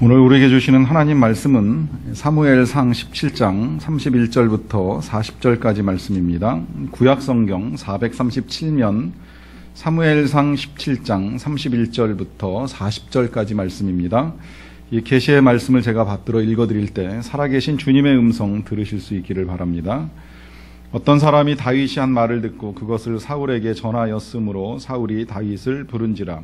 오늘 우리에게 주시는 하나님 말씀은 사무엘상 17장 31절부터 40절까지 말씀입니다. 구약성경 437면 사무엘상 17장 31절부터 40절까지 말씀입니다. 이 계시의 말씀을 제가 받들어 읽어드릴 때 살아계신 주님의 음성 들으실 수 있기를 바랍니다. 어떤 사람이 다윗이 한 말을 듣고 그것을 사울에게 전하였으므로 사울이 다윗을 부른지라.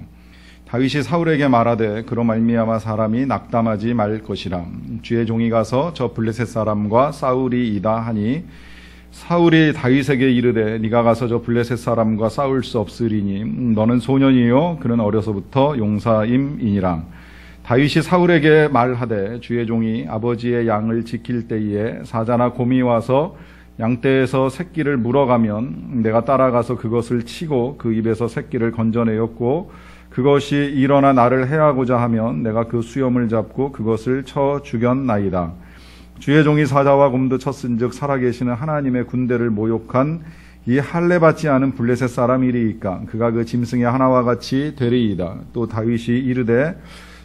다윗이 사울에게 말하되 그로 말미암아 사람이 낙담하지 말 것이라. 주의 종이 가서 저 블레셋 사람과 싸우리이다 하니 사울이 다윗에게 이르되 네가 가서 저 블레셋 사람과 싸울 수 없으리니 너는 소년이요 그는 어려서부터 용사임이니라. 다윗이 사울에게 말하되 주의 종이 아버지의 양을 지킬 때에 사자나 곰이 와서 양떼에서 새끼를 물어가면 내가 따라가서 그것을 치고 그 입에서 새끼를 건져내었고 그것이 일어나 나를 해하고자 하면 내가 그 수염을 잡고 그것을 쳐 죽였나이다. 주의 종이 사자와 곰도 쳤은즉 살아계시는 하나님의 군대를 모욕한 이 할례 받지 않은 블레셋 사람이리이까 그가 그 짐승의 하나와 같이 되리이다. 또 다윗이 이르되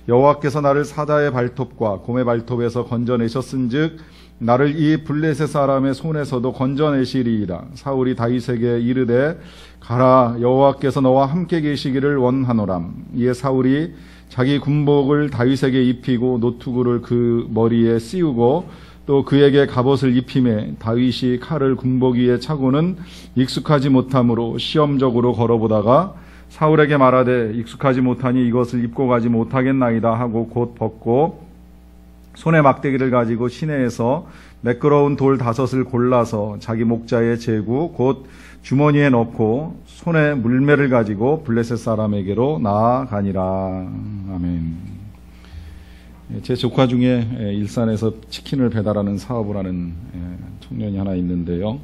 여호와께서 나를 사자의 발톱과 곰의 발톱에서 건져내셨은즉 나를 이 블레셋 사람의 손에서도 건져내시리이다. 사울이 다윗에게 이르되 가라 여호와께서 너와 함께 계시기를 원하노라. 이에 사울이 자기 군복을 다윗에게 입히고 노투구를 그 머리에 씌우고 또 그에게 갑옷을 입히매 다윗이 칼을 군복 위에 차고는 익숙하지 못함으로 시험적으로 걸어보다가 사울에게 말하되 익숙하지 못하니 이것을 입고 가지 못하겠나이다 하고 곧 벗고 손에 막대기를 가지고 시내에서 매끄러운 돌 5을 골라서 자기 목자에 재고 곧 주머니에 넣고 손에 물매를 가지고 블레셋 사람에게로 나아가니라. 아멘. 제 조카 중에 일산에서 치킨을 배달하는 사업을 하는 청년이 하나 있는데요.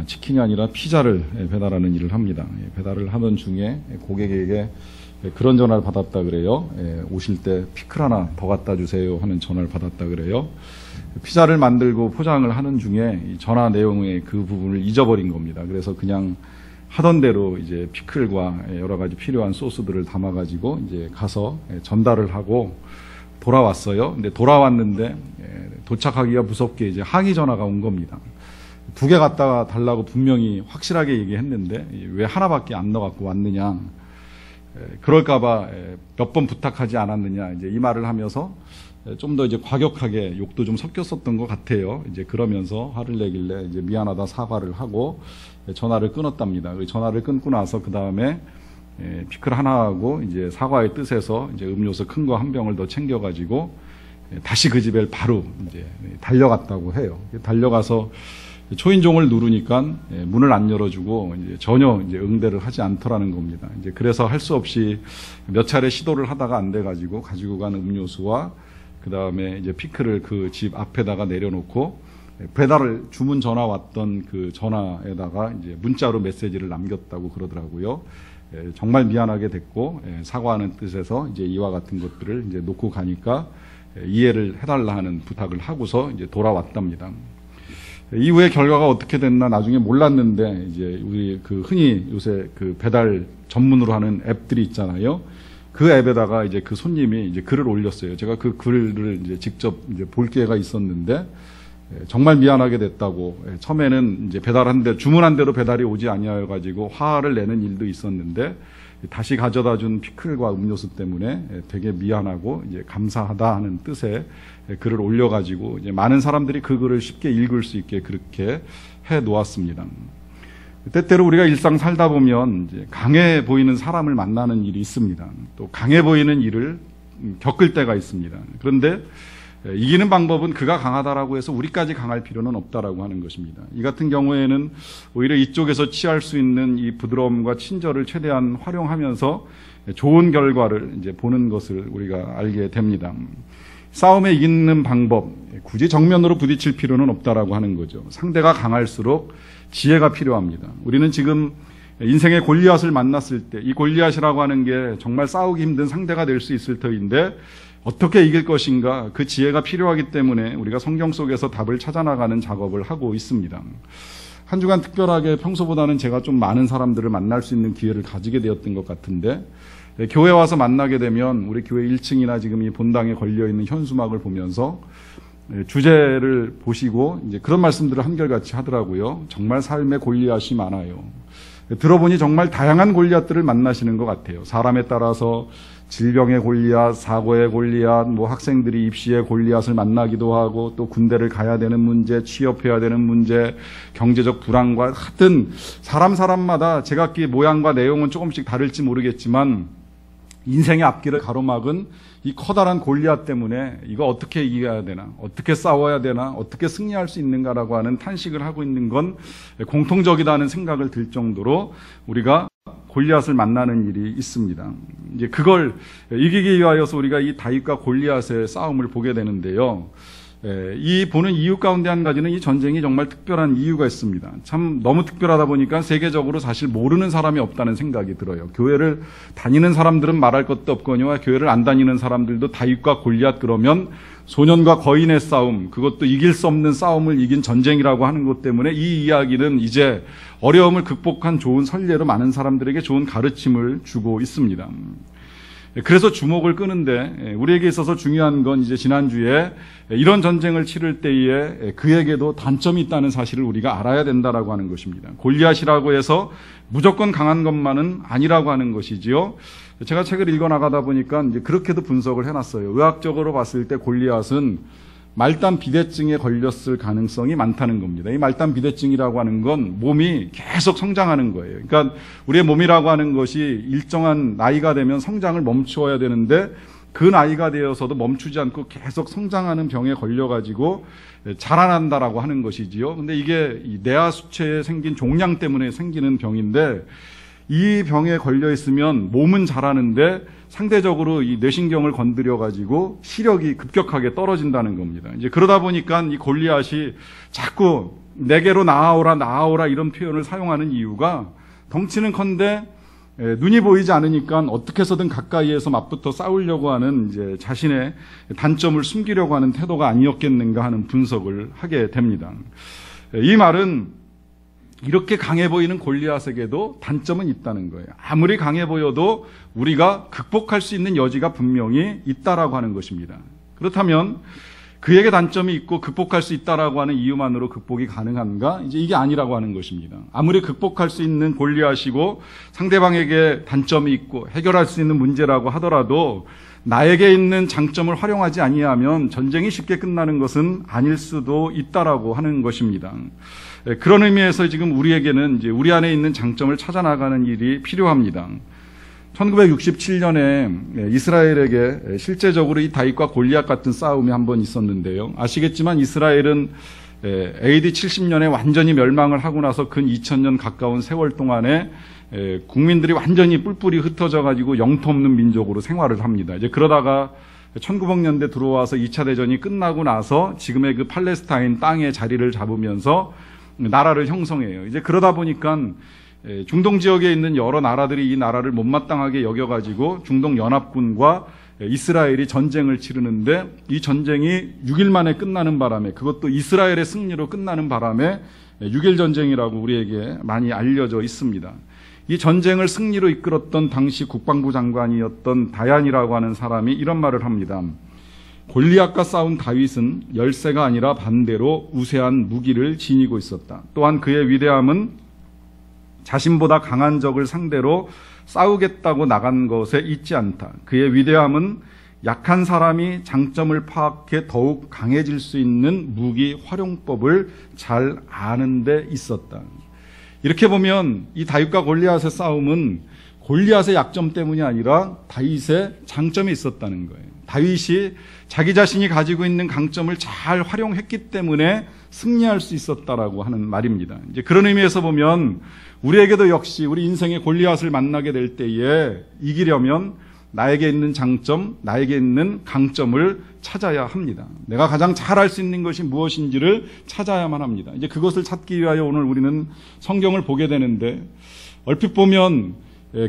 치킨이 아니라 피자를 배달하는 일을 합니다. 배달을 하던 중에 고객에게 그런 전화를 받았다 그래요. 오실 때 피클 하나 더 갖다 주세요 하는 전화를 받았다 그래요. 피자를 만들고 포장을 하는 중에 전화 내용의 그 부분을 잊어버린 겁니다. 그래서 그냥 하던 대로 이제 피클과 여러 가지 필요한 소스들을 담아가지고 이제 가서 전달을 하고 돌아왔어요. 근데 돌아왔는데 도착하기가 무섭게 이제 항의 전화가 온 겁니다. 2개 갖다 달라고 분명히 확실하게 얘기했는데 왜 하나밖에 안 넣어갖고 왔느냐. 그럴까봐 몇 번 부탁하지 않았느냐. 이제 이 말을 하면서 좀 더 이제 과격하게 욕도 좀 섞였었던 것 같아요. 이제 그러면서 화를 내길래 이제 미안하다 사과를 하고 전화를 끊었답니다. 전화를 끊고 나서 그 다음에 피클 하나하고 이제 사과의 뜻에서 이제 음료수 큰 거 한 병을 더 챙겨가지고 다시 그 집에 바로 이제 달려갔다고 해요. 달려가서 초인종을 누르니까 문을 안 열어주고 이제 전혀 이제 응대를 하지 않더라는 겁니다. 이제 그래서 할 수 없이 몇 차례 시도를 하다가 안 돼가지고 가지고 간 음료수와 그 다음에 이제 피클을 그 집 앞에다가 내려놓고 배달을 주문 전화 왔던 그 전화에다가 이제 문자로 메시지를 남겼다고 그러더라고요. 정말 미안하게 됐고 사과하는 뜻에서 이제 이와 같은 것들을 이제 놓고 가니까 이해를 해달라 하는 부탁을 하고서 이제 돌아왔답니다. 이후에 결과가 어떻게 됐나 나중에 몰랐는데 이제 우리 그 흔히 요새 그 배달 전문으로 하는 앱들이 있잖아요. 그 앱에다가 이제 그 손님이 이제 글을 올렸어요. 제가 그 글을 이제 직접 이제 볼 기회가 있었는데 정말 미안하게 됐다고 처음에는 이제 배달한 주문한 대로 배달이 오지 아니하여 가지고 화를 내는 일도 있었는데 다시 가져다 준 피클과 음료수 때문에 되게 미안하고 이제 감사하다 하는 뜻의 글을 올려가지고 이제 많은 사람들이 그 글을 쉽게 읽을 수 있게 그렇게 해 놓았습니다. 때때로 우리가 일상 살다 보면 이제 강해 보이는 사람을 만나는 일이 있습니다. 또 강해 보이는 일을 겪을 때가 있습니다. 그런데 이기는 방법은 그가 강하다라고 해서 우리까지 강할 필요는 없다라고 하는 것입니다. 이 같은 경우에는 오히려 이쪽에서 취할 수 있는 이 부드러움과 친절을 최대한 활용하면서 좋은 결과를 이제 보는 것을 우리가 알게 됩니다. 싸움에 이기는 방법, 굳이 정면으로 부딪힐 필요는 없다라고 하는 거죠. 상대가 강할수록 지혜가 필요합니다. 우리는 지금 인생의 골리앗을 만났을 때 이 골리앗이라고 하는 게 정말 싸우기 힘든 상대가 될 수 있을 터인데 어떻게 이길 것인가 그 지혜가 필요하기 때문에 우리가 성경 속에서 답을 찾아나가는 작업을 하고 있습니다. 한 주간 특별하게 평소보다는 제가 좀 많은 사람들을 만날 수 있는 기회를 가지게 되었던 것 같은데 교회 와서 만나게 되면 우리 교회 1층이나 지금 이 본당에 걸려있는 현수막을 보면서 주제를 보시고 이제 그런 말씀들을 한결같이 하더라고요. 정말 삶의 골리앗이 많아요. 들어보니 정말 다양한 골리앗들을 만나시는 것 같아요. 사람에 따라서 질병의 골리앗, 사고의 골리앗, 학생들이 입시의 골리앗을 만나기도 하고, 또 군대를 가야 되는 문제, 취업해야 되는 문제, 경제적 불안과, 하여튼 사람마다 제각기 모양과 내용은 조금씩 다를지 모르겠지만 인생의 앞길을 가로막은 이 커다란 골리앗 때문에 이거 어떻게 이겨야 되나, 어떻게 싸워야 되나, 어떻게 승리할 수 있는가라고 하는 탄식을 하고 있는 건 공통적이다는 생각을 들 정도로 우리가 골리앗을 만나는 일이 있습니다. 이제 그걸 이기기 위하여서 우리가 이 다윗과 골리앗의 싸움을 보게 되는데요. 이 보는 이유 가운데 한 가지는 이 전쟁이 정말 특별한 이유가 있습니다. 참 너무 특별하다 보니까 세계적으로 사실 모르는 사람이 없다는 생각이 들어요. 교회를 다니는 사람들은 말할 것도 없거니와 교회를 안 다니는 사람들도 다윗과 골리앗 그러면 소년과 거인의 싸움, 그것도 이길 수 없는 싸움을 이긴 전쟁이라고 하는 것 때문에 이 이야기는 이제 어려움을 극복한 좋은 선례로 많은 사람들에게 좋은 가르침을 주고 있습니다. 그래서 주목을 끄는데 우리에게 있어서 중요한 건 이제 지난주에 이런 전쟁을 치를 때에 그에게도 단점이 있다는 사실을 우리가 알아야 된다라고 하는 것입니다. 골리앗이라고 해서 무조건 강한 것만은 아니라고 하는 것이지요. 제가 책을 읽어나가다 보니까 이제 그렇게도 분석을 해놨어요. 의학적으로 봤을 때 골리앗은 말단 비대증에 걸렸을 가능성이 많다는 겁니다. 이 말단 비대증이라고 하는 건 몸이 계속 성장하는 거예요. 그러니까 우리의 몸이라고 하는 것이 일정한 나이가 되면 성장을 멈추어야 되는데 그 나이가 되어서도 멈추지 않고 계속 성장하는 병에 걸려가지고 자라난다라고 하는 것이지요. 근데 이게 내하 수체에 생긴 종양 때문에 생기는 병인데 이 병에 걸려 있으면 몸은 자라는데 상대적으로 이 뇌신경을 건드려 가지고 시력이 급격하게 떨어진다는 겁니다. 이제 그러다 보니까 이 골리앗이 자꾸 내게로 나아오라 이런 표현을 사용하는 이유가 덩치는컨대 눈이 보이지 않으니까 어떻게 해서든 가까이에서 맞붙어 싸우려고 하는 이제 자신의 단점을 숨기려고 하는 태도가 아니었겠는가 하는 분석을 하게 됩니다. 이 말은 이렇게 강해 보이는 골리앗에게도 단점은 있다는 거예요. 아무리 강해 보여도 우리가 극복할 수 있는 여지가 분명히 있다라고 하는 것입니다. 그렇다면 그에게 단점이 있고 극복할 수 있다라고 하는 이유만으로 극복이 가능한가? 이제 이게 아니라고 하는 것입니다. 아무리 극복할 수 있는 골리앗이고 상대방에게 단점이 있고 해결할 수 있는 문제라고 하더라도 나에게 있는 장점을 활용하지 아니하면 전쟁이 쉽게 끝나는 것은 아닐 수도 있다라고 하는 것입니다. 그런 의미에서 지금 우리에게는 이제 우리 안에 있는 장점을 찾아나가는 일이 필요합니다. 1967년에 이스라엘에게 실제적으로 이 다윗과 골리앗 같은 싸움이 한 번 있었는데요. 아시겠지만 이스라엘은 AD 70년에 완전히 멸망을 하고 나서 근 2000년 가까운 세월 동안에 국민들이 완전히 뿔뿔이 흩어져 가지고 영토 없는 민족으로 생활을 합니다. 이제 그러다가 1900년대 들어와서 2차 대전이 끝나고 나서 지금의 그 팔레스타인 땅에 자리를 잡으면서 나라를 형성해요. 이제 그러다 보니까 중동 지역에 있는 여러 나라들이 이 나라를 못마땅하게 여겨가지고 중동 연합군과 이스라엘이 전쟁을 치르는데 이 전쟁이 6일 만에 끝나는 바람에 그것도 이스라엘의 승리로 끝나는 바람에 6일 전쟁이라고 우리에게 많이 알려져 있습니다. 이 전쟁을 승리로 이끌었던 당시 국방부 장관이었던 다얀이라고 하는 사람이 이런 말을 합니다. 골리앗과 싸운 다윗은 열세가 아니라 반대로 우세한 무기를 지니고 있었다. 또한 그의 위대함은 자신보다 강한 적을 상대로 싸우겠다고 나간 것에 있지 않다. 그의 위대함은 약한 사람이 장점을 파악해 더욱 강해질 수 있는 무기 활용법을 잘 아는 데 있었다. 이렇게 보면 이 다윗과 골리앗의 싸움은 골리앗의 약점 때문이 아니라 다윗의 장점이 있었다는 거예요. 다윗이 자기 자신이 가지고 있는 강점을 잘 활용했기 때문에 승리할 수 있었다라고 하는 말입니다. 이제 그런 의미에서 보면 우리에게도 역시 우리 인생의 골리앗을 만나게 될 때에 이기려면 나에게 있는 장점, 나에게 있는 강점을 찾아야 합니다. 내가 가장 잘할 수 있는 것이 무엇인지를 찾아야만 합니다. 이제 그것을 찾기 위하여 오늘 우리는 성경을 보게 되는데 얼핏 보면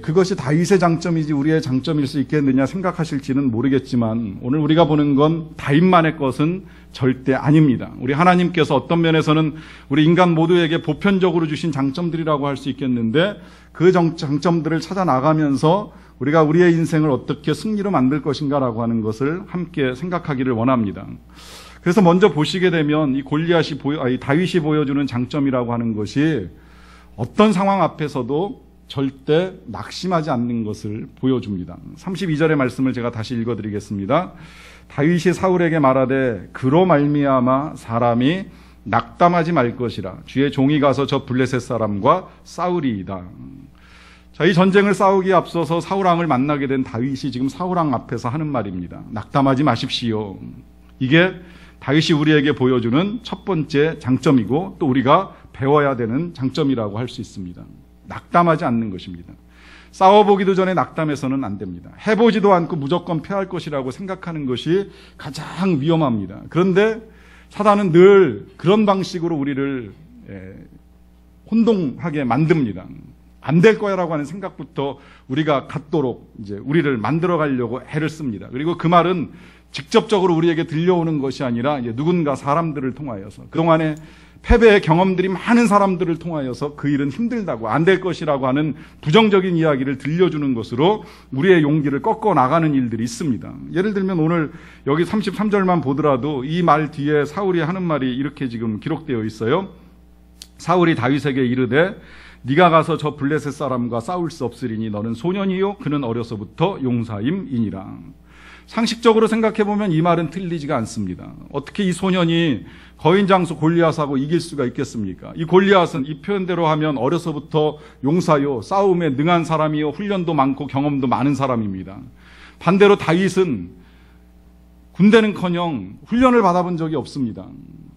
그것이 다윗의 장점이지 우리의 장점일 수 있겠느냐 생각하실지는 모르겠지만 오늘 우리가 보는 건 다윗만의 것은 절대 아닙니다. 우리 하나님께서 어떤 면에서는 우리 인간 모두에게 보편적으로 주신 장점들이라고 할 수 있겠는데 그 장점들을 찾아 나가면서 우리가 우리의 인생을 어떻게 승리로 만들 것인가라고 하는 것을 함께 생각하기를 원합니다. 그래서 먼저 보시게 되면 이 다윗이 보여주는 장점이라고 하는 것이 어떤 상황 앞에서도 절대 낙심하지 않는 것을 보여줍니다. 32절의 말씀을 제가 다시 읽어드리겠습니다. 다윗이 사울에게 말하되 그로 말미암아 사람이 낙담하지 말 것이라. 주의 종이 가서 저 블레셋 사람과 싸우리이다. 자, 이 전쟁을 싸우기에 앞서서 사울왕을 만나게 된 다윗이 지금 사울왕 앞에서 하는 말입니다. 낙담하지 마십시오. 이게 다윗이 우리에게 보여주는 첫 번째 장점이고 또 우리가 배워야 되는 장점이라고 할 수 있습니다. 낙담하지 않는 것입니다. 싸워보기도 전에 낙담해서는 안 됩니다. 해보지도 않고 무조건 패할 것이라고 생각하는 것이 가장 위험합니다. 그런데 사단은 늘 그런 방식으로 우리를 혼동하게 만듭니다. 안 될 거야라고 하는 생각부터 우리가 갖도록 이제 우리를 만들어 가려고 애를 씁니다. 그리고 그 말은 직접적으로 우리에게 들려오는 것이 아니라 누군가 사람들을 통하여서 그동안에 패배의 경험들이 많은 사람들을 통하여서 그 일은 힘들다고 안 될 것이라고 하는 부정적인 이야기를 들려주는 것으로 우리의 용기를 꺾어 나가는 일들이 있습니다. 예를 들면 오늘 여기 33절만 보더라도 이 말 뒤에 사울이 하는 말이 이렇게 지금 기록되어 있어요. 사울이 다윗에게 이르되 네가 가서 저 블레셋 사람과 싸울 수 없으리니 너는 소년이요 그는 어려서부터 용사임이니라. 상식적으로 생각해보면 이 말은 틀리지가 않습니다. 어떻게 이 소년이 거인장수 골리앗하고 이길 수가 있겠습니까? 이 골리앗은 이 표현대로 하면 어려서부터 용사요, 싸움에 능한 사람이요, 훈련도 많고 경험도 많은 사람입니다. 반대로 다윗은 군대는커녕 훈련을 받아본 적이 없습니다.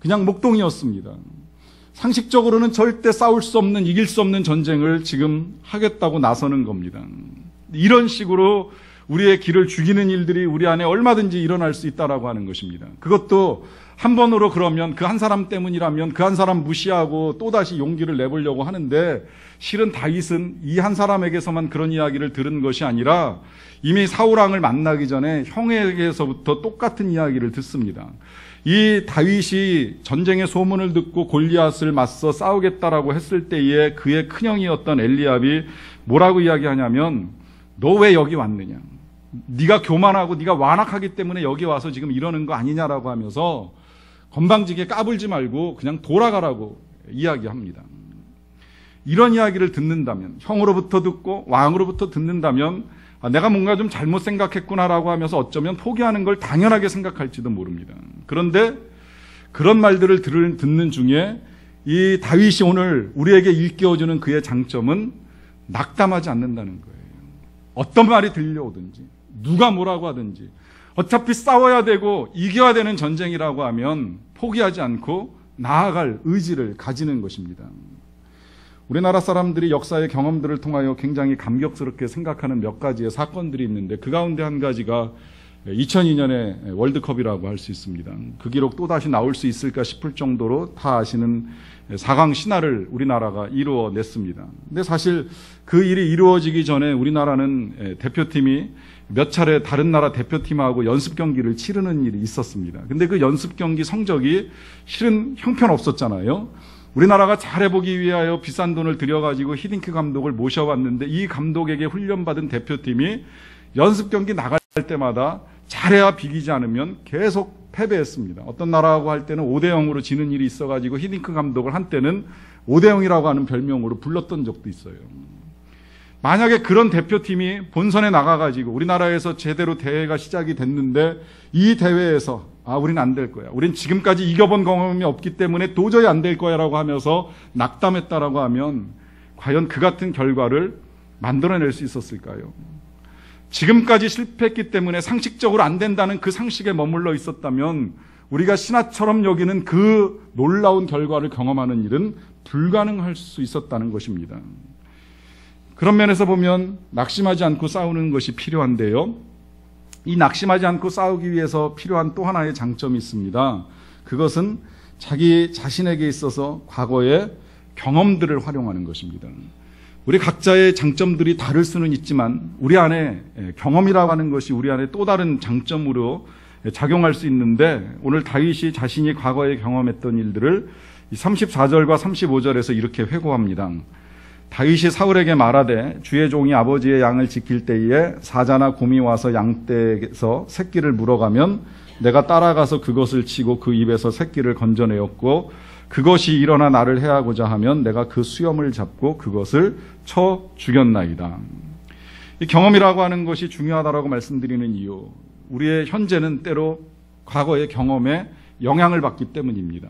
그냥 목동이었습니다. 상식적으로는 절대 싸울 수 없는, 이길 수 없는 전쟁을 지금 하겠다고 나서는 겁니다. 이런 식으로 우리의 길을 죽이는 일들이 우리 안에 얼마든지 일어날 수 있다라고 하는 것입니다. 그것도 한 번으로 그러면 그 한 사람 때문이라면 그 한 사람 무시하고 또다시 용기를 내보려고 하는데 실은 다윗은 이 한 사람에게서만 그런 이야기를 들은 것이 아니라 이미 사울왕을 만나기 전에 형에게서부터 똑같은 이야기를 듣습니다. 이 다윗이 전쟁의 소문을 듣고 골리앗을 맞서 싸우겠다라고 했을 때에 그의 큰형이었던 엘리압이 뭐라고 이야기하냐면 너 왜 여기 왔느냐? 네가 교만하고 네가 완악하기 때문에 여기 와서 지금 이러는 거 아니냐라고 하면서 건방지게 까불지 말고 그냥 돌아가라고 이야기합니다. 이런 이야기를 듣는다면, 형으로부터 듣고 왕으로부터 듣는다면 내가 뭔가 좀 잘못 생각했구나라고 하면서 어쩌면 포기하는 걸 당연하게 생각할지도 모릅니다. 그런데 그런 말들을 듣는 중에 이 다윗이 오늘 우리에게 일깨워주는 그의 장점은 낙담하지 않는다는 거예요. 어떤 말이 들려오든지 누가 뭐라고 하든지 어차피 싸워야 되고 이겨야 되는 전쟁이라고 하면 포기하지 않고 나아갈 의지를 가지는 것입니다. 우리나라 사람들이 역사의 경험들을 통하여 굉장히 감격스럽게 생각하는 몇 가지의 사건들이 있는데 그 가운데 한 가지가 2002년의 월드컵이라고 할 수 있습니다. 그 기록 또다시 나올 수 있을까 싶을 정도로 다 아시는 4강 신화를 우리나라가 이루어냈습니다. 근데 사실 그 일이 이루어지기 전에 우리나라는 대표팀이 몇 차례 다른 나라 대표팀하고 연습 경기를 치르는 일이 있었습니다. 근데 그 연습 경기 성적이 실은 형편없었잖아요. 우리나라가 잘해보기 위하여 비싼 돈을 들여가지고 히딩크 감독을 모셔왔는데 이 감독에게 훈련받은 대표팀이 연습 경기 나갈 때마다 잘해야 비기지 않으면 계속 패배했습니다. 어떤 나라하고 할 때는 5대0으로 지는 일이 있어가지고 히딩크 감독을 한때는 5대0이라고 하는 별명으로 불렀던 적도 있어요. 만약에 그런 대표팀이 본선에 나가가지고 우리나라에서 제대로 대회가 시작이 됐는데 이 대회에서 우린 안 될 거야. 우린 지금까지 이겨본 경험이 없기 때문에 도저히 안 될 거야라고 하면서 낙담했다라고 하면 과연 그 같은 결과를 만들어낼 수 있었을까요? 지금까지 실패했기 때문에 상식적으로 안 된다는 그 상식에 머물러 있었다면 우리가 신화처럼 여기는 그 놀라운 결과를 경험하는 일은 불가능할 수 있었다는 것입니다. 그런 면에서 보면 낙심하지 않고 싸우는 것이 필요한데요. 이 낙심하지 않고 싸우기 위해서 필요한 또 하나의 장점이 있습니다. 그것은 자기 자신에게 있어서 과거의 경험들을 활용하는 것입니다. 우리 각자의 장점들이 다를 수는 있지만 우리 안에 경험이라고 하는 것이 우리 안에 또 다른 장점으로 작용할 수 있는데 오늘 다윗이 자신이 과거에 경험했던 일들을 34절과 35절에서 이렇게 회고합니다. 다윗이 사울에게 말하되 주의 종이 아버지의 양을 지킬 때에 사자나 곰이 와서 양떼에서 새끼를 물어가면 내가 따라가서 그것을 치고 그 입에서 새끼를 건져내었고 그것이 일어나 나를 해하고자 하면 내가 그 수염을 잡고 그것을 쳐 죽였나이다. 이 경험이라고 하는 것이 중요하다라고 말씀드리는 이유, 우리의 현재는 때로 과거의 경험에 영향을 받기 때문입니다.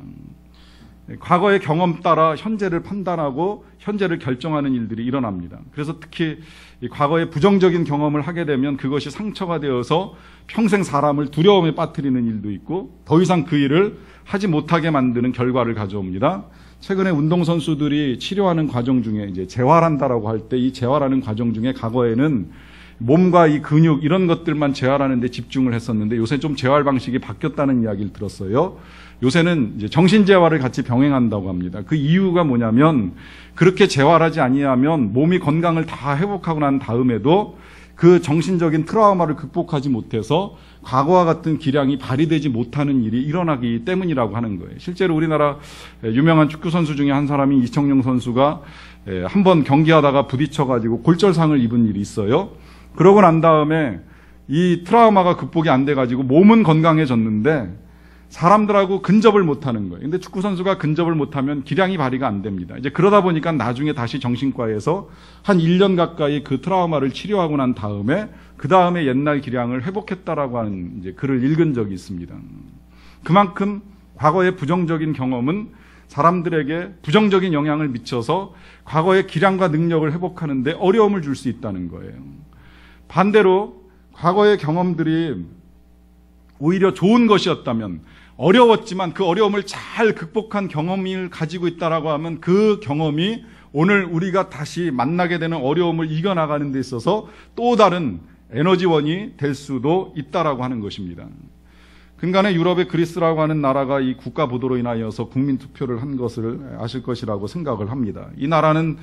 과거의 경험 따라 현재를 판단하고 현재를 결정하는 일들이 일어납니다. 그래서 특히 이 과거의 부정적인 경험을 하게 되면 그것이 상처가 되어서 평생 사람을 두려움에 빠뜨리는 일도 있고 더 이상 그 일을 하지 못하게 만드는 결과를 가져옵니다. 최근에 운동선수들이 치료하는 과정 중에 이제 재활한다라고 할 때 이 재활하는 과정 중에 과거에는 몸과 이 근육 이런 것들만 재활하는 데 집중을 했었는데 요새 좀 재활 방식이 바뀌었다는 이야기를 들었어요. 요새는 이제 정신재활을 같이 병행한다고 합니다. 그 이유가 뭐냐면 그렇게 재활하지 아니하면 몸이 건강을 다 회복하고 난 다음에도 그 정신적인 트라우마를 극복하지 못해서 과거와 같은 기량이 발휘되지 못하는 일이 일어나기 때문이라고 하는 거예요. 실제로 우리나라 유명한 축구 선수 중에 한 사람이 이청용 선수가 한번 경기하다가 부딪혀가지고 골절상을 입은 일이 있어요. 그러고 난 다음에 이 트라우마가 극복이 안 돼가지고 몸은 건강해졌는데 사람들하고 근접을 못하는 거예요. 근데 축구 선수가 근접을 못하면 기량이 발휘가 안 됩니다. 이제 그러다 보니까 나중에 다시 정신과에서 한 1년 가까이 그 트라우마를 치료하고 난 다음에 그 다음에 옛날 기량을 회복했다라고 하는 이제 글을 읽은 적이 있습니다. 그만큼 과거의 부정적인 경험은 사람들에게 부정적인 영향을 미쳐서 과거의 기량과 능력을 회복하는데 어려움을 줄 수 있다는 거예요. 반대로 과거의 경험들이 오히려 좋은 것이었다면 어려웠지만 그 어려움을 잘 극복한 경험을 가지고 있다라고 하면 그 경험이 오늘 우리가 다시 만나게 되는 어려움을 이겨나가는 데 있어서 또 다른 에너지원이 될 수도 있다라고 하는 것입니다. 근간에 유럽의 그리스라고 하는 나라가 이 국가 보도로 인하여서 국민 투표를 한 것을 아실 것이라고 생각을 합니다. 이 나라는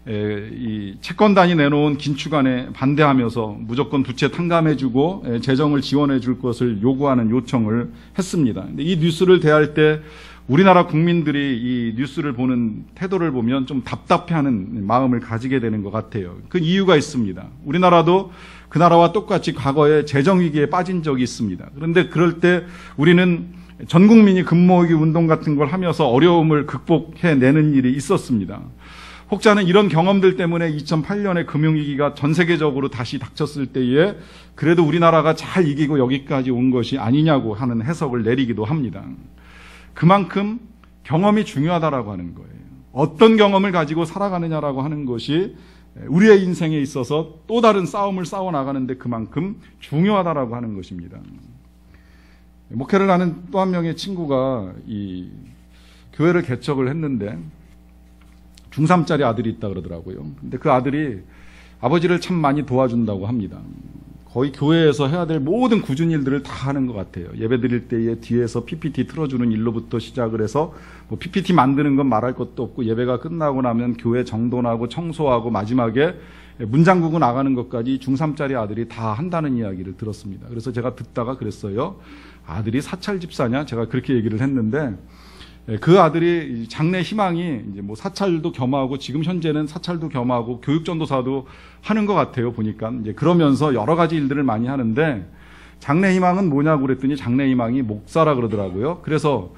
이 채권단이 내놓은 긴축안에 반대하면서 무조건 부채 탕감해주고 재정을 지원해줄 것을 요구하는 요청을 했습니다. 근데 이 뉴스를 대할 때 우리나라 국민들이 이 뉴스를 보는 태도를 보면 좀 답답해하는 마음을 가지게 되는 것 같아요. 그 이유가 있습니다. 우리나라도 그 나라와 똑같이 과거에 재정위기에 빠진 적이 있습니다. 그런데 그럴 때 우리는 전 국민이 금모으기 운동 같은 걸 하면서 어려움을 극복해내는 일이 있었습니다. 혹자는 이런 경험들 때문에 2008년에 금융위기가 전 세계적으로 다시 닥쳤을 때에 그래도 우리나라가 잘 이기고 여기까지 온 것이 아니냐고 하는 해석을 내리기도 합니다. 그만큼 경험이 중요하다라고 하는 거예요. 어떤 경험을 가지고 살아가느냐라고 하는 것이 우리의 인생에 있어서 또 다른 싸움을 싸워나가는데 그만큼 중요하다라고 하는 것입니다. 목회를 하는 또 한 명의 친구가 이 교회를 개척을 했는데 중3짜리 아들이 있다 그러더라고요. 근데 그 아들이 아버지를 참 많이 도와준다고 합니다. 거의 교회에서 해야 될 모든 꾸준한 일들을 다 하는 것 같아요. 예배 드릴 때에 뒤에서 PPT 틀어주는 일로부터 시작을 해서 뭐 PPT 만드는 건 말할 것도 없고 예배가 끝나고 나면 교회 정돈하고 청소하고 마지막에 문장구고 나가는 것까지 중3짜리 아들이 다 한다는 이야기를 들었습니다. 그래서 제가 듣다가 그랬어요. 아들이 사찰 집사냐? 제가 그렇게 얘기를 했는데 그 아들이 장래 희망이 이제 뭐 사찰도 겸하고 지금 현재는 사찰도 겸하고 교육전도사도 하는 것 같아요. 보니까 이제 그러면서 여러 가지 일들을 많이 하는데 장래 희망은 뭐냐고 그랬더니 장래 희망이 목사라 그러더라고요. 그래서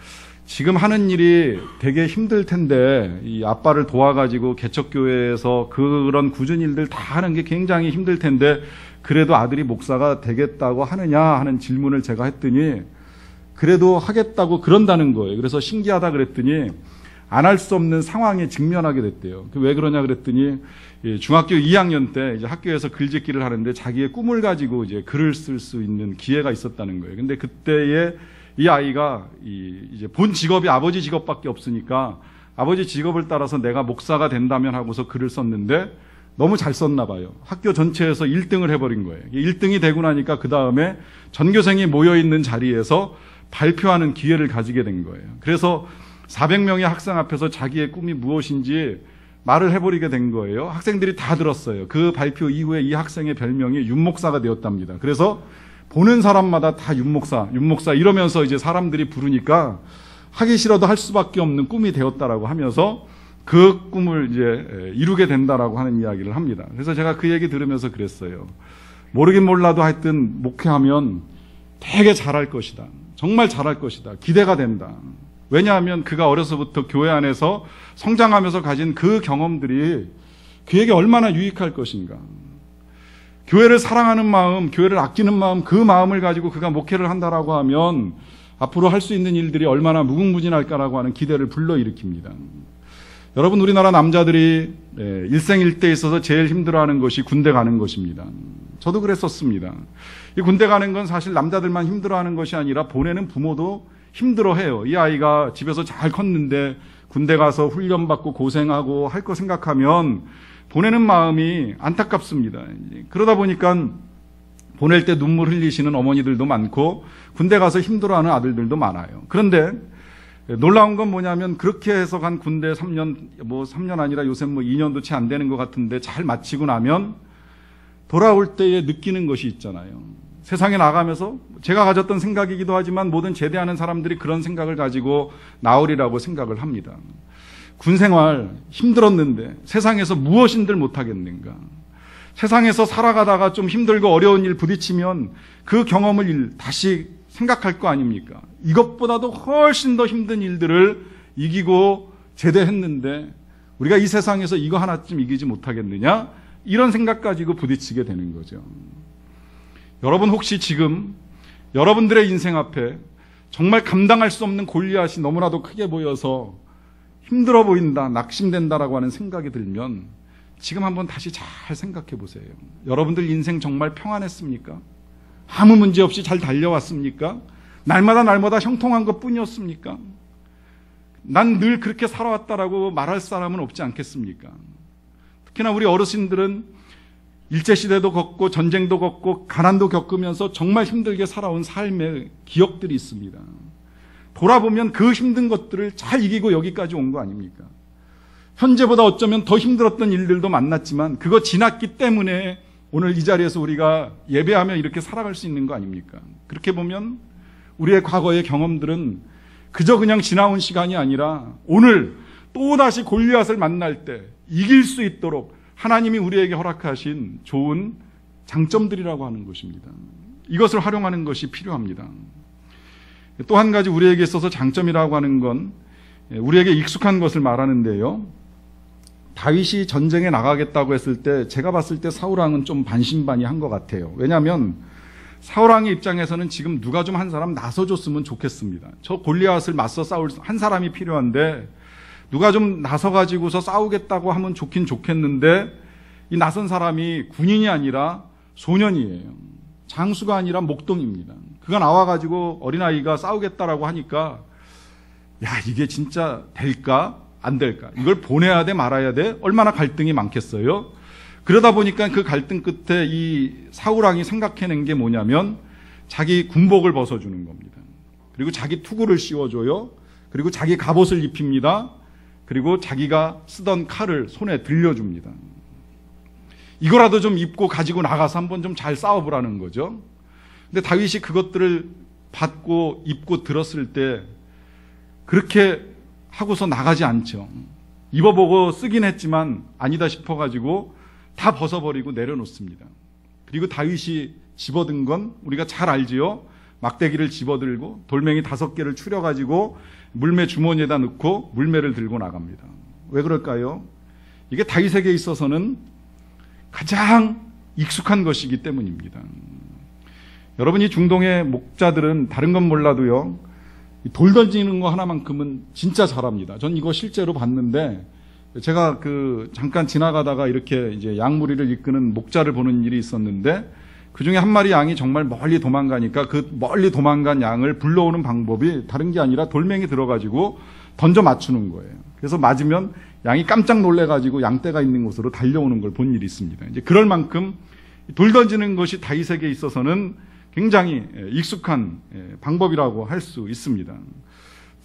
지금 하는 일이 되게 힘들 텐데 이 아빠를 도와가지고 개척교회에서 그런 꾸준한 일들 다 하는 게 굉장히 힘들 텐데 그래도 아들이 목사가 되겠다고 하느냐 하는 질문을 제가 했더니 그래도 하겠다고 그런다는 거예요. 그래서 신기하다 그랬더니 안 할 수 없는 상황에 직면하게 됐대요. 왜 그러냐 그랬더니 중학교 2학년 때 이제 학교에서 글짓기를 하는데 자기의 꿈을 가지고 이제 글을 쓸 수 있는 기회가 있었다는 거예요. 근데 그때에 이 아이가 이제 본 직업이 아버지 직업밖에 없으니까 아버지 직업을 따라서 내가 목사가 된다면 하고서 글을 썼는데 너무 잘 썼나 봐요. 학교 전체에서 1등을 해버린 거예요. 1등이 되고 나니까 그 다음에 전교생이 모여있는 자리에서 발표하는 기회를 가지게 된 거예요. 그래서 400명의 학생 앞에서 자기의 꿈이 무엇인지 말을 해버리게 된 거예요. 학생들이 다 들었어요. 그 발표 이후에 이 학생의 별명이 윤목사가 되었답니다. 그래서 보는 사람마다 다 윤목사 이러면서 이제 사람들이 부르니까 하기 싫어도 할 수밖에 없는 꿈이 되었다라고 하면서 그 꿈을 이제 이루게 된다라고 하는 이야기를 합니다. 그래서 제가 그 얘기 들으면서 그랬어요. 모르긴 몰라도 하여튼 목회하면 되게 잘할 것이다. 정말 잘할 것이다. 기대가 된다. 왜냐하면 그가 어려서부터 교회 안에서 성장하면서 가진 그 경험들이 그에게 얼마나 유익할 것인가. 교회를 사랑하는 마음, 교회를 아끼는 마음, 그 마음을 가지고 그가 목회를 한다라고 하면 앞으로 할 수 있는 일들이 얼마나 무궁무진할까라고 하는 기대를 불러일으킵니다. 여러분, 우리나라 남자들이 일생일대에 있어서 제일 힘들어하는 것이 군대 가는 것입니다. 저도 그랬었습니다. 이 군대 가는 건 사실 남자들만 힘들어하는 것이 아니라 보내는 부모도 힘들어해요. 이 아이가 집에서 잘 컸는데 군대 가서 훈련받고 고생하고 할 거 생각하면 보내는 마음이 안타깝습니다. 그러다 보니까 보낼 때 눈물 흘리시는 어머니들도 많고 군대 가서 힘들어하는 아들들도 많아요. 그런데 놀라운 건 뭐냐면 그렇게 해서 간 군대 3년 아니라 요새 2년도 채 안 되는 것 같은데 잘 마치고 나면 돌아올 때에 느끼는 것이 있잖아요. 세상에 나가면서 제가 가졌던 생각이기도 하지만 모든 제대하는 사람들이 그런 생각을 가지고 나오리라고 생각을 합니다. 군생활 힘들었는데 세상에서 무엇인들 못하겠는가. 세상에서 살아가다가 좀 힘들고 어려운 일 부딪히면 그 경험을 다시 생각할 거 아닙니까? 이것보다도 훨씬 더 힘든 일들을 이기고 제대했는데 우리가 이 세상에서 이거 하나쯤 이기지 못하겠느냐? 이런 생각 가지고 부딪히게 되는 거죠. 여러분, 혹시 지금 여러분들의 인생 앞에 정말 감당할 수 없는 골리앗이 너무나도 크게 보여서 힘들어 보인다, 낙심된다라고 하는 생각이 들면 지금 한번 다시 잘 생각해 보세요. 여러분들 인생 정말 평안했습니까? 아무 문제 없이 잘 달려왔습니까? 날마다 형통한 것 뿐이었습니까? 난 늘 그렇게 살아왔다라고 말할 사람은 없지 않겠습니까? 특히나 우리 어르신들은 일제시대도 겪고 전쟁도 겪고 가난도 겪으면서 정말 힘들게 살아온 삶의 기억들이 있습니다. 돌아보면 그 힘든 것들을 잘 이기고 여기까지 온 거 아닙니까? 현재보다 어쩌면 더 힘들었던 일들도 만났지만 그거 지났기 때문에 오늘 이 자리에서 우리가 예배하며 이렇게 살아갈 수 있는 거 아닙니까? 그렇게 보면 우리의 과거의 경험들은 그저 그냥 지나온 시간이 아니라 오늘 또다시 골리앗을 만날 때 이길 수 있도록 하나님이 우리에게 허락하신 좋은 장점들이라고 하는 것입니다. 이것을 활용하는 것이 필요합니다. 또 한 가지 우리에게 있어서 장점이라고 하는 건 우리에게 익숙한 것을 말하는데요. 다윗이 전쟁에 나가겠다고 했을 때 제가 봤을 때 사울왕은 좀 반신반의한 것 같아요. 왜냐하면 사울왕의 입장에서는 지금 누가 좀 한 사람 나서줬으면 좋겠습니다. 저 골리앗을 맞서 싸울 한 사람이 필요한데 누가 좀 나서가지고서 싸우겠다고 하면 좋긴 좋겠는데 이 나선 사람이 군인이 아니라 소년이에요. 장수가 아니라 목동입니다. 그가 나와가지고 어린아이가 싸우겠다라고 하니까 야, 이게 진짜 될까? 안 될까? 이걸 보내야 돼? 말아야 돼? 얼마나 갈등이 많겠어요? 그러다 보니까 그 갈등 끝에 이 사울왕이 생각해낸 게 뭐냐면 자기 군복을 벗어주는 겁니다. 그리고 자기 투구를 씌워줘요. 그리고 자기 갑옷을 입힙니다. 그리고 자기가 쓰던 칼을 손에 들려줍니다. 이거라도 좀 입고 가지고 나가서 한번 좀 잘 싸워보라는 거죠. 근데 다윗이 그것들을 받고 입고 들었을 때 그렇게 하고서 나가지 않죠. 입어보고 쓰긴 했지만 아니다 싶어가지고 다 벗어버리고 내려놓습니다. 그리고 다윗이 집어든 건 우리가 잘 알지요. 막대기를 집어들고 돌멩이 5개를 추려가지고 물매 주머니에다 넣고 물매를 들고 나갑니다. 왜 그럴까요? 이게 다윗에게 있어서는 가장 익숙한 것이기 때문입니다. 여러분, 이 중동의 목자들은 다른 건 몰라도요, 돌 던지는 거 하나만큼은 진짜 잘합니다. 전 이거 실제로 봤는데, 제가 잠깐 지나가다가 이렇게 이제 양무리를 이끄는 목자를 보는 일이 있었는데, 그 중에 한 마리 양이 정말 멀리 도망가니까 그 멀리 도망간 양을 불러오는 방법이 다른 게 아니라 돌멩이 들어가지고 던져 맞추는 거예요. 그래서 맞으면 양이 깜짝 놀래가지고 양떼가 있는 곳으로 달려오는 걸 본 일이 있습니다. 이제 그럴 만큼 돌 던지는 것이 다윗에게 있어서는 굉장히 익숙한 방법이라고 할 수 있습니다.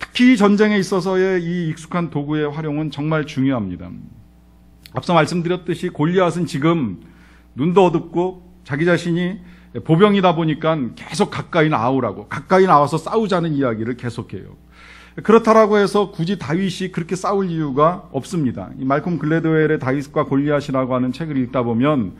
특히 전쟁에 있어서의 이 익숙한 도구의 활용은 정말 중요합니다. 앞서 말씀드렸듯이 골리앗은 지금 눈도 어둡고 자기 자신이 보병이다 보니까 계속 가까이 나오라고, 가까이 나와서 싸우자는 이야기를 계속해요. 그렇다라고 해서 굳이 다윗이 그렇게 싸울 이유가 없습니다. 이 말콤 글래드웰의 다윗과 골리앗이라고 하는 책을 읽다 보면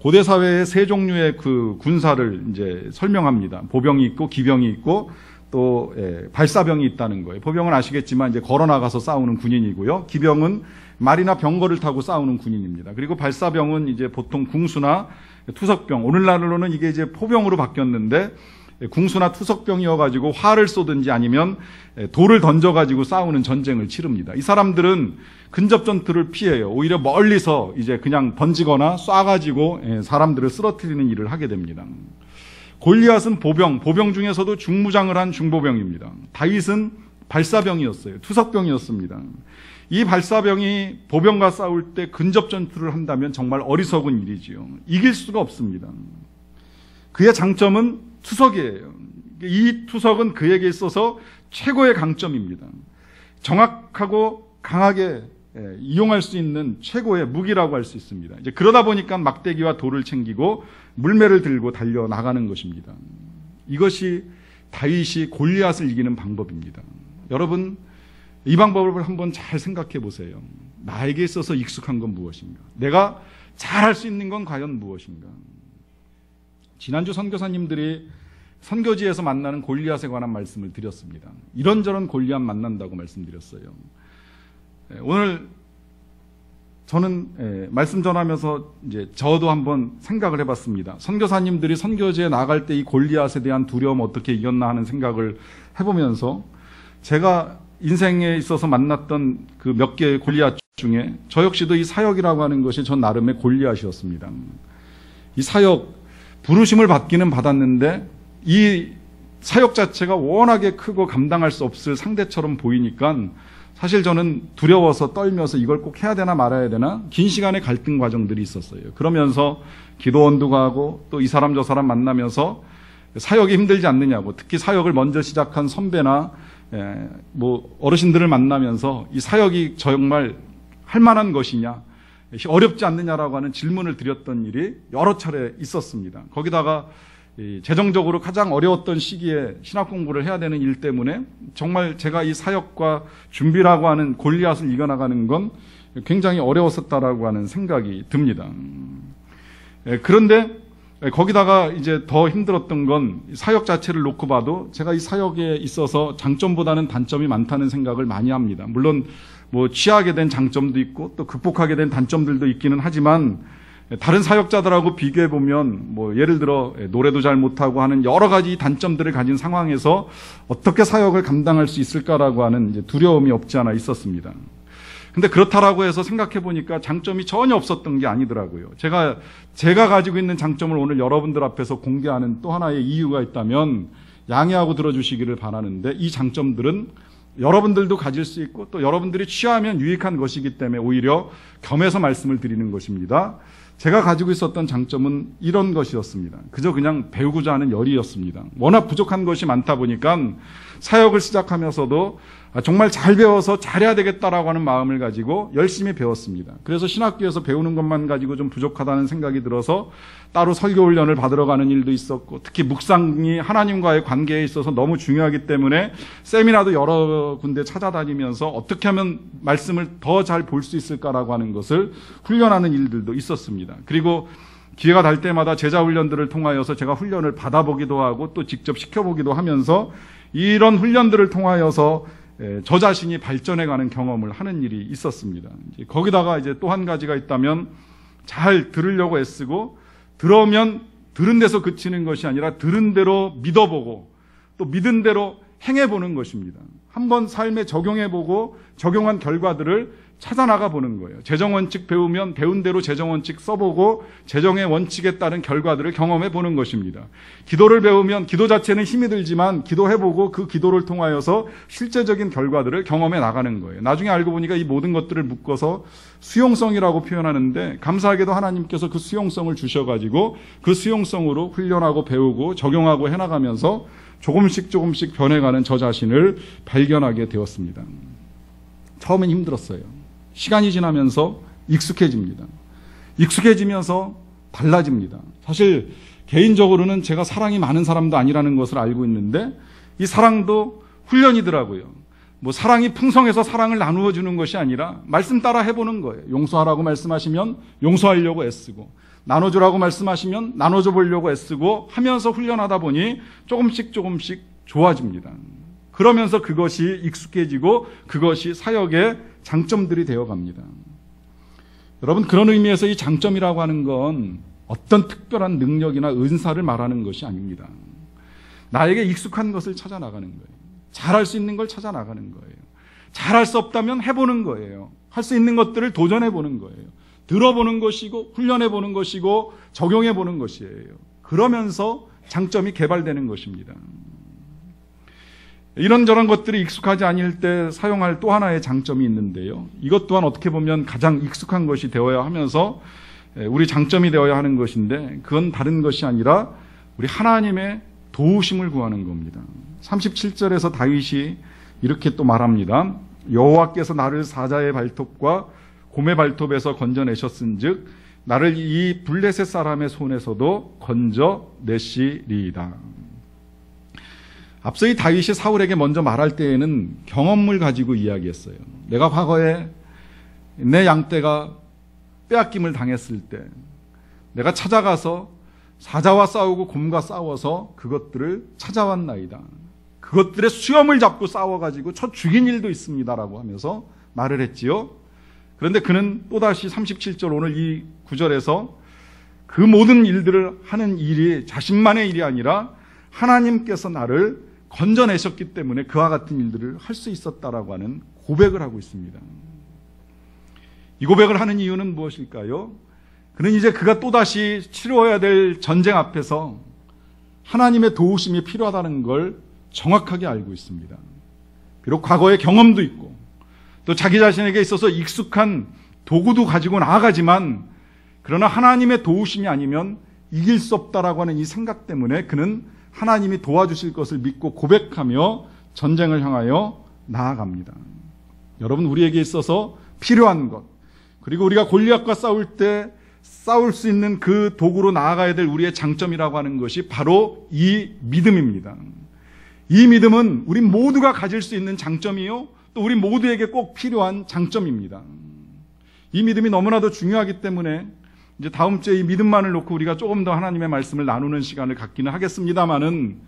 고대 사회의 세 종류의 그 군사를 이제 설명합니다. 보병이 있고 기병이 있고 또 발사병이 있다는 거예요. 보병은 아시겠지만 이제 걸어 나가서 싸우는 군인이고요. 기병은 말이나 병거를 타고 싸우는 군인입니다. 그리고 발사병은 이제 보통 궁수나 투석병, 오늘날로는 이게 이제 포병으로 바뀌었는데 궁수나 투석병이어가지고 활을 쏘든지 아니면 돌을 던져가지고 싸우는 전쟁을 치릅니다. 이 사람들은 근접 전투를 피해요. 오히려 멀리서 이제 그냥 던지거나 쏴가지고 사람들을 쓰러뜨리는 일을 하게 됩니다. 골리앗은 보병 중에서도 중무장을 한 중보병입니다. 다윗은 발사병이었어요. 투석병이었습니다. 이 발사병이 보병과 싸울 때 근접 전투를 한다면 정말 어리석은 일이지요. 이길 수가 없습니다. 그의 장점은 투석이에요. 이 투석은 그에게 있어서 최고의 강점입니다. 정확하고 강하게 이용할 수 있는 최고의 무기라고 할 수 있습니다. 이제 그러다 보니까 막대기와 돌을 챙기고 물매를 들고 달려 나가는 것입니다. 이것이 다윗이 골리앗을 이기는 방법입니다. 여러분, 이 방법을 한번 잘 생각해 보세요. 나에게 있어서 익숙한 건 무엇인가? 내가 잘할 수 있는 건 과연 무엇인가? 지난주 선교사님들이 선교지에서 만나는 골리앗에 관한 말씀을 드렸습니다. 이런저런 골리앗 만난다고 말씀드렸어요. 오늘 저는 말씀 전하면서 이제 저도 한번 생각을 해봤습니다. 선교사님들이 선교지에 나갈 때 이 골리앗에 대한 두려움 어떻게 이겼나 하는 생각을 해보면서 제가 인생에 있어서 만났던 그 몇 개의 골리앗 중에 저 역시도 이 사역이라고 하는 것이 전 나름의 골리앗이었습니다. 이 사역 부르심을 받기는 받았는데 이 사역 자체가 워낙에 크고 감당할 수 없을 상대처럼 보이니까 사실 저는 두려워서 떨면서 이걸 꼭 해야 되나 말아야 되나 긴 시간의 갈등 과정들이 있었어요. 그러면서 기도원도 가고 또 이 사람 저 사람 만나면서 사역이 힘들지 않느냐고, 특히 사역을 먼저 시작한 선배나 뭐 어르신들을 만나면서 이 사역이 정말 할 만한 것이냐, 어렵지 않느냐라고 하는 질문을 드렸던 일이 여러 차례 있었습니다. 거기다가 재정적으로 가장 어려웠던 시기에 신학 공부를 해야 되는 일 때문에 정말 제가 이 사역과 준비라고 하는 골리앗을 이겨나가는 건 굉장히 어려웠었다라고 하는 생각이 듭니다. 그런데 거기다가 이제 더 힘들었던 건 사역 자체를 놓고 봐도 제가 이 사역에 있어서 장점보다는 단점이 많다는 생각을 많이 합니다. 물론 뭐 취하게 된 장점도 있고 또 극복하게 된 단점들도 있기는 하지만 다른 사역자들하고 비교해 보면 뭐 예를 들어 노래도 잘 못하고 하는 여러 가지 단점들을 가진 상황에서 어떻게 사역을 감당할 수 있을까라고 하는 이제 두려움이 없지 않아 있었습니다. 근데 그렇다라고 해서 생각해 보니까 장점이 전혀 없었던 게 아니더라고요. 제가 가지고 있는 장점을 오늘 여러분들 앞에서 공개하는 또 하나의 이유가 있다면 양해하고 들어주시기를 바라는데, 이 장점들은 여러분들도 가질 수 있고 또 여러분들이 취하면 유익한 것이기 때문에 오히려 겸해서 말씀을 드리는 것입니다. 제가 가지고 있었던 장점은 이런 것이었습니다. 그저 그냥 배우고자 하는 열이었습니다. 워낙 부족한 것이 많다 보니까 사역을 시작하면서도 정말 잘 배워서 잘해야 되겠다라고 하는 마음을 가지고 열심히 배웠습니다. 그래서 신학교에서 배우는 것만 가지고 좀 부족하다는 생각이 들어서 따로 설교훈련을 받으러 가는 일도 있었고, 특히 묵상이 하나님과의 관계에 있어서 너무 중요하기 때문에 세미나도 여러 군데 찾아다니면서 어떻게 하면 말씀을 더 잘 볼 수 있을까라고 하는 것을 훈련하는 일들도 있었습니다. 그리고 기회가 날 때마다 제자 훈련들을 통하여서 제가 훈련을 받아보기도 하고 또 직접 시켜보기도 하면서 이런 훈련들을 통하여서 저 자신이 발전해가는 경험을 하는 일이 있었습니다. 거기다가 이제 또 한 가지가 있다면 잘 들으려고 애쓰고, 들으면 들은 데서 그치는 것이 아니라 들은 대로 믿어보고 또 믿은 대로 행해보는 것입니다. 한번 삶에 적용해보고 적용한 결과들을 찾아나가 보는 거예요. 재정원칙 배우면 배운 대로 재정원칙 써보고 재정의 원칙에 따른 결과들을 경험해 보는 것입니다. 기도를 배우면 기도 자체는 힘이 들지만 기도해보고 그 기도를 통하여서 실제적인 결과들을 경험해 나가는 거예요. 나중에 알고 보니까 이 모든 것들을 묶어서 수용성이라고 표현하는데, 감사하게도 하나님께서 그 수용성을 주셔가지고 그 수용성으로 훈련하고 배우고 적용하고 해나가면서 조금씩 변해가는 저 자신을 발견하게 되었습니다. 처음엔 힘들었어요. 시간이 지나면서 익숙해집니다. 익숙해지면서 달라집니다. 사실 개인적으로는 제가 사랑이 많은 사람도 아니라는 것을 알고 있는데 이 사랑도 훈련이더라고요. 뭐 사랑이 풍성해서 사랑을 나누어 주는 것이 아니라 말씀 따라 해보는 거예요. 용서하라고 말씀하시면 용서하려고 애쓰고, 나눠주라고 말씀하시면 나눠줘 보려고 애쓰고 하면서 훈련하다 보니 조금씩 좋아집니다. 그러면서 그것이 익숙해지고 그것이 사역의 장점들이 되어갑니다. 여러분, 그런 의미에서 이 장점이라고 하는 건 어떤 특별한 능력이나 은사를 말하는 것이 아닙니다. 나에게 익숙한 것을 찾아 나가는 거예요. 잘할 수 있는 걸 찾아 나가는 거예요. 잘할 수 없다면 해보는 거예요. 할 수 있는 것들을 도전해 보는 거예요. 들어보는 것이고 훈련해 보는 것이고 적용해 보는 것이에요. 그러면서 장점이 개발되는 것입니다. 이런저런 것들이 익숙하지 않을 때 사용할 또 하나의 장점이 있는데요. 이것 또한 어떻게 보면 가장 익숙한 것이 되어야 하면서 우리 장점이 되어야 하는 것인데, 그건 다른 것이 아니라 우리 하나님의 도우심을 구하는 겁니다. 37절에서 다윗이 이렇게 또 말합니다. 여호와께서 나를 사자의 발톱과 곰의 발톱에서 건져내셨은즉 나를 이 블레셋 사람의 손에서도 건져내시리이다. 앞서 이 다윗이 사울에게 먼저 말할 때에는 경험을 가지고 이야기했어요. 내가 과거에 내 양떼가 빼앗김을 당했을 때 내가 찾아가서 사자와 싸우고 곰과 싸워서 그것들을 찾아왔나이다. 그것들의 수염을 잡고 싸워가지고 쳐 죽인 일도 있습니다라고 하면서 말을 했지요. 그런데 그는 또다시 37절 오늘 이 구절에서 그 모든 일들을 하는 일이 자신만의 일이 아니라 하나님께서 나를 건져내셨기 때문에 그와 같은 일들을 할 수 있었다라고 하는 고백을 하고 있습니다. 이 고백을 하는 이유는 무엇일까요? 그는 이제 그가 또다시 치러야 될 전쟁 앞에서 하나님의 도우심이 필요하다는 걸 정확하게 알고 있습니다. 비록 과거의 경험도 있고 또 자기 자신에게 있어서 익숙한 도구도 가지고 나아가지만, 그러나 하나님의 도우심이 아니면 이길 수 없다라고 하는 이 생각 때문에 그는 하나님이 도와주실 것을 믿고 고백하며 전쟁을 향하여 나아갑니다. 여러분, 우리에게 있어서 필요한 것, 그리고 우리가 골리앗과 싸울 때 싸울 수 있는 그 도구로 나아가야 될 우리의 장점이라고 하는 것이 바로 이 믿음입니다. 이 믿음은 우리 모두가 가질 수 있는 장점이요, 또 우리 모두에게 꼭 필요한 장점입니다. 이 믿음이 너무나도 중요하기 때문에 이제 다음 주에 이 믿음만을 놓고 우리가 조금 더 하나님의 말씀을 나누는 시간을 갖기는 하겠습니다만은,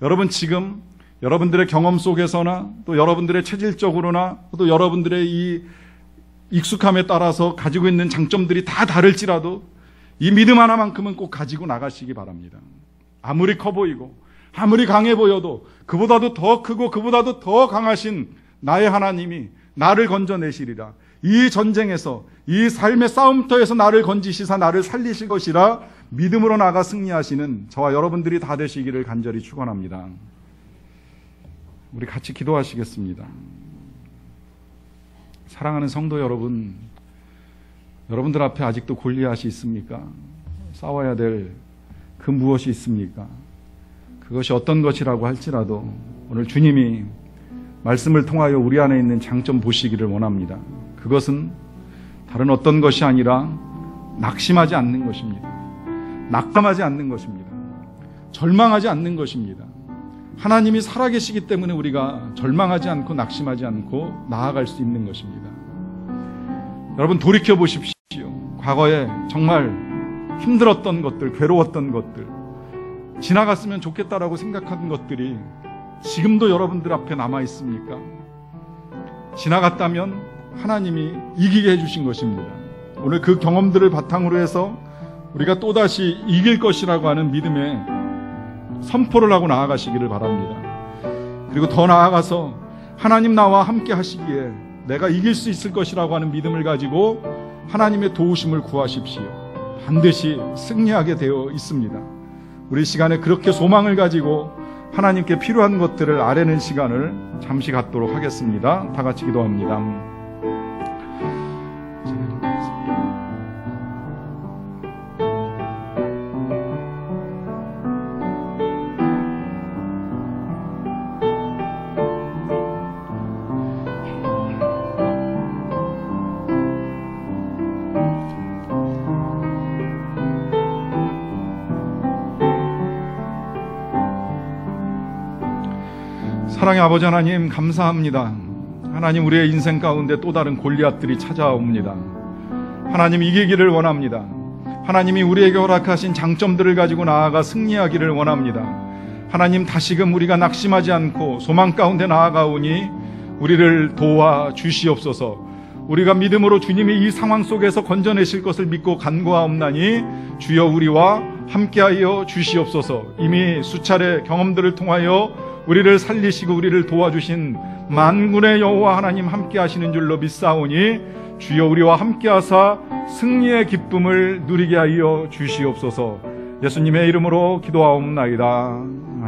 여러분 지금 여러분들의 경험 속에서나 또 여러분들의 체질적으로나 또 여러분들의 이 익숙함에 따라서 가지고 있는 장점들이 다 다를지라도 이 믿음 하나만큼은 꼭 가지고 나가시기 바랍니다. 아무리 커 보이고 아무리 강해 보여도 그보다도 더 크고 그보다도 더 강하신 나의 하나님이 나를 건져내시리라. 이 전쟁에서, 이 삶의 싸움터에서 나를 건지시사 나를 살리실 것이라 믿음으로 나가 승리하시는 저와 여러분들이 다 되시기를 간절히 축원합니다. 우리 같이 기도하시겠습니다. 사랑하는 성도 여러분, 여러분들 앞에 아직도 골리앗이 있습니까? 싸워야 될 그 무엇이 있습니까? 그것이 어떤 것이라고 할지라도 오늘 주님이 말씀을 통하여 우리 안에 있는 장점 보시기를 원합니다. 그것은 다른 어떤 것이 아니라 낙심하지 않는 것입니다. 낙담하지 않는 것입니다. 절망하지 않는 것입니다. 하나님이 살아계시기 때문에 우리가 절망하지 않고 낙심하지 않고 나아갈 수 있는 것입니다. 여러분, 돌이켜 보십시오. 과거에 정말 힘들었던 것들, 괴로웠던 것들, 지나갔으면 좋겠다라고 생각한 것들이 지금도 여러분들 앞에 남아 있습니까? 지나갔다면 하나님이 이기게 해주신 것입니다. 오늘 그 경험들을 바탕으로 해서 우리가 또다시 이길 것이라고 하는 믿음의 선포를 하고 나아가시기를 바랍니다. 그리고 더 나아가서 하나님 나와 함께 하시기에 내가 이길 수 있을 것이라고 하는 믿음을 가지고 하나님의 도우심을 구하십시오. 반드시 승리하게 되어 있습니다. 우리 시간에 그렇게 소망을 가지고 하나님께 필요한 것들을 아뢰는 시간을 잠시 갖도록 하겠습니다. 다 같이 기도합니다. 사랑의 아버지 하나님, 감사합니다. 하나님, 우리의 인생 가운데 또 다른 골리앗들이 찾아옵니다. 하나님, 이기기를 원합니다. 하나님이 우리에게 허락하신 장점들을 가지고 나아가 승리하기를 원합니다. 하나님, 다시금 우리가 낙심하지 않고 소망 가운데 나아가오니 우리를 도와 주시옵소서. 우리가 믿음으로 주님이 이 상황 속에서 건져내실 것을 믿고 간구하옵나니 주여 우리와 함께하여 주시옵소서. 이미 수차례 경험들을 통하여 우리를 살리시고 우리를 도와주신 만군의 여호와 하나님 함께하시는 줄로 믿사오니 주여 우리와 함께하사 승리의 기쁨을 누리게 하여 주시옵소서. 예수님의 이름으로 기도하옵나이다. 아멘.